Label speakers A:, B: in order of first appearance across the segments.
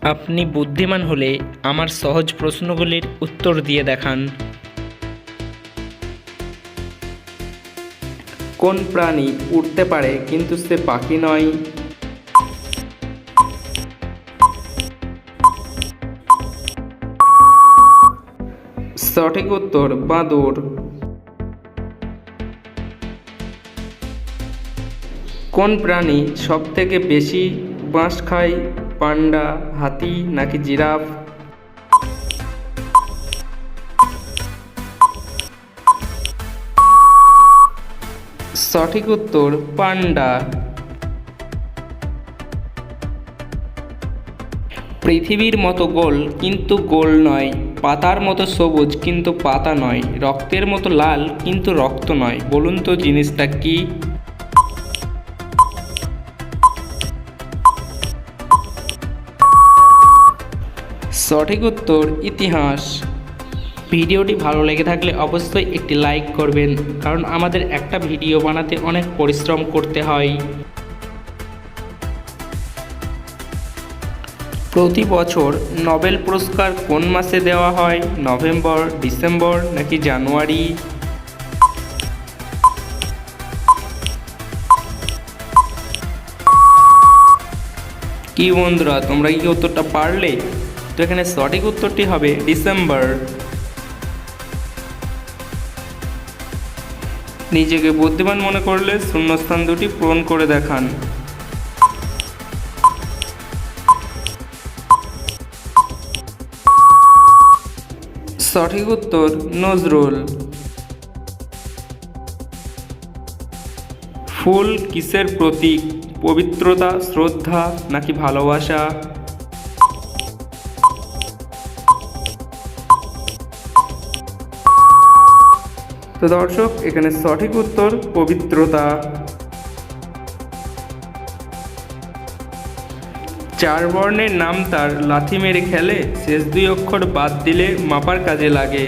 A: আপনি বুদ্ধিমান হলে আমার সহজ প্রশ্নগুলির উত্তর দিয়ে দেখান। কোন প্রাণী উড়তে পারে কিন্তু সে পাখি নয়? সঠিক উত্তর বাদুড়। কোন প্রাণী সবথেকে বেশি বাঁশ খায়? পান্ডা, হাতি নাকি জিরাফ? সঠিক উত্তর পান্ডা। পৃথিবীর মতো গোল কিন্তু গোল নয়, পাতার মতো সবুজ কিন্তু পাতা নয়, রক্তের মতো লাল কিন্তু রক্ত নয়, বলুন তো জিনিসটা কি? সঠিক উত্তর ইতিহাস। ভিডিওটি ভালো লেগে থাকলে অবশ্যই একটি লাইক করবেন, কারণ আমাদের একটা ভিডিও বানাতে অনেক পরিশ্রম করতে হয়। প্রতি বছর নোবেল পুরস্কার কোন মাসে দেওয়া হয়? নভেম্বর, ডিসেম্বর নাকি জানুয়ারি? কি বন্ধুরা, তোমরা কি উত্তরটা পারলে? তো এখানে সঠিক উত্তরটি হবে ডিসেম্বর। নিজেকে বুদ্ধিমান মনে করলে শূন্যস্থান দুটি পূরণ করে দেখান। সঠিক উত্তর নজরুল। ফুল কিসের প্রতীক? পবিত্রতা, শ্রদ্ধা নাকি ভালোবাসা? তো দর্শক, এখানে সঠিক উত্তর পবিত্রতা। চার বর্ণের নাম তার লাথি মেরে খেলে, শেষ দুই অক্ষর বাদ দিলে মাপার কাজে লাগে।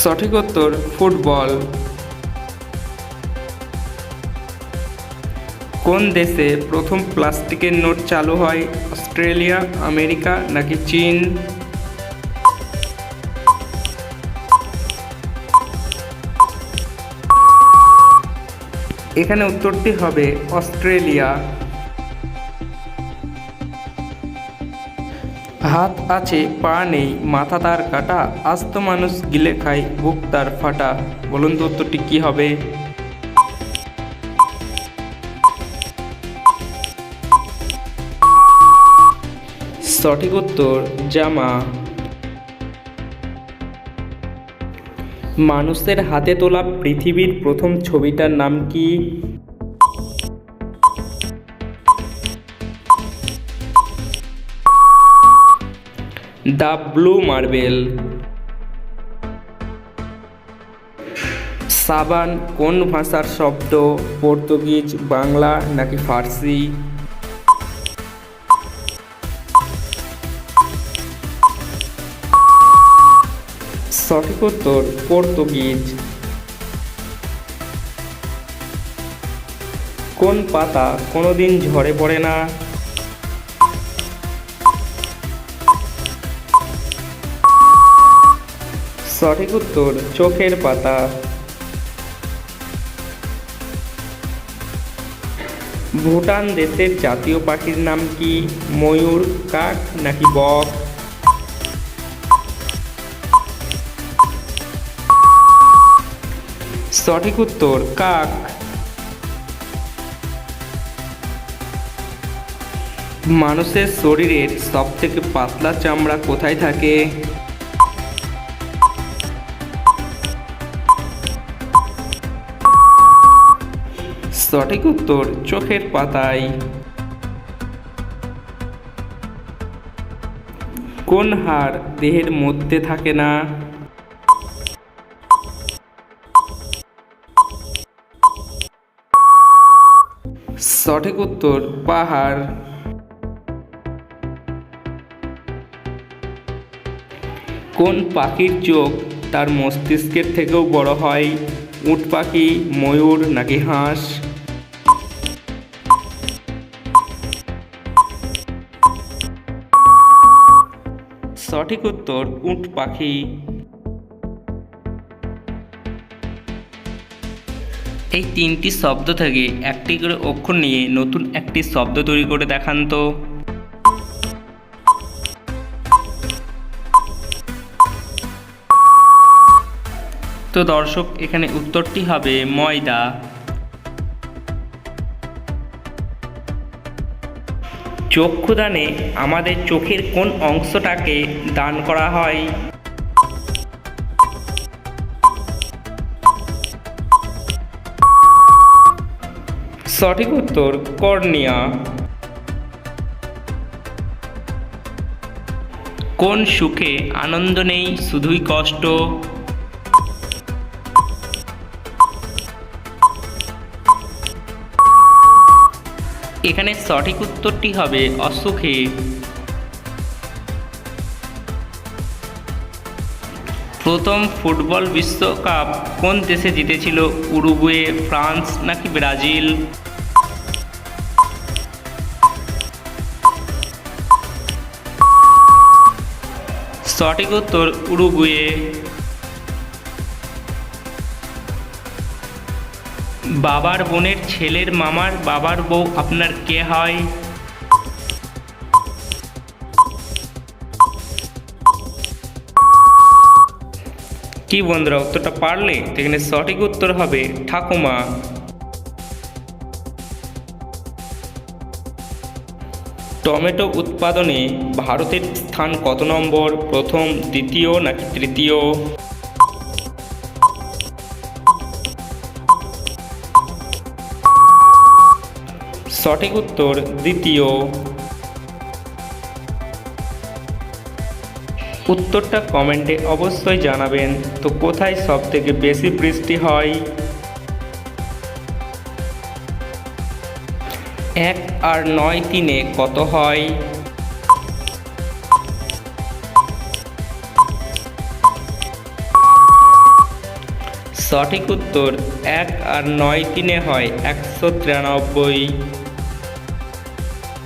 A: সঠিক উত্তর ফুটবল। কোন দেশে প্রথম প্লাস্টিকের নোট চালু হয়? অস্ট্রেলিয়া, আমেরিকা নাকি চীন? এখানে উত্তরটি হবে অস্ট্রেলিয়া। হাত আছে পা নেই, মাথা তার কাটা, আস্ত মানুষ গিলে খায়, বুক তার ফাটা, বলুন তো উত্তরটি কি হবে? সঠিক উত্তর জামা। মানুষের হাতে তোলা পৃথিবীর প্রথম ছবিটার নাম কি? The blue marble. সাবান কোন ভাষার শব্দ? পর্তুগিজ, বাংলা নাকি ফার্সি? সঠিক উত্তর পর্তুগিজ। কোন পাতা কোনোদিন ঝরে পড়ে না? সঠিক উত্তর চোখের পাতা। ভুটান দেশের জাতীয় পাখির নাম কি? ময়ূর, কাক নাকি বক? সঠিক উত্তর কাক। মানুষের শরীরের সবথেকে পাতলা চামড়া কোথায় থাকে? সঠিক উত্তর চোখের পাতায়। কোন হাড় দেহের মধ্যে থাকে না? সঠিক উত্তর পাহাড়। কোন পাখির চোখ তার মস্তিষ্কের থেকেও বড় হয়? উট পাখি, ময়ূর নাকি হাঁস? সঠিক উত্তর উট পাখি। এই তিনটি শব্দ থেকে একটি করে অক্ষর নিয়ে নতুন একটি শব্দ তৈরি করে দেখান তো। তো দর্শক, এখানে উত্তরটি হবে ময়দা। চক্ষুদানে আমাদের চোখের কোন অংশটাকে দান করা হয়? সঠিক উত্তর কর্নিয়া। কোন সুখে আনন্দ নেই, শুধুই কষ্ট? এখানে সঠিক উত্তরটি হবে অসুখে। প্রথম ফুটবল বিশ্বকাপ কোন দেশে জিতেছিল? উরুগুয়ে, ফ্রান্স নাকি ব্রাজিল? সঠিক উত্তর উরুগুয়ে। বাবার বোনের ছেলের মামার বাবার বউ আপনার কে হয়? কি বন্ধুরা, উত্তরটা পারলে? এখানে সঠিক উত্তর হবে ঠাকুমা। টমেটো উৎপাদনে ভারতের স্থান কত নম্বর? প্রথম, দ্বিতীয় নাকি তৃতীয়? সঠিক উত্তর দ্বিতীয়। উত্তরটা কমেন্টে অবশ্যই জানাবেন। তো কোথায় সবথেকে বেশি বৃষ্টি হয়? 1 আর 9 3-এ কত হয়? সঠিক উত্তর 1 আর 9 3-এ হয় 193।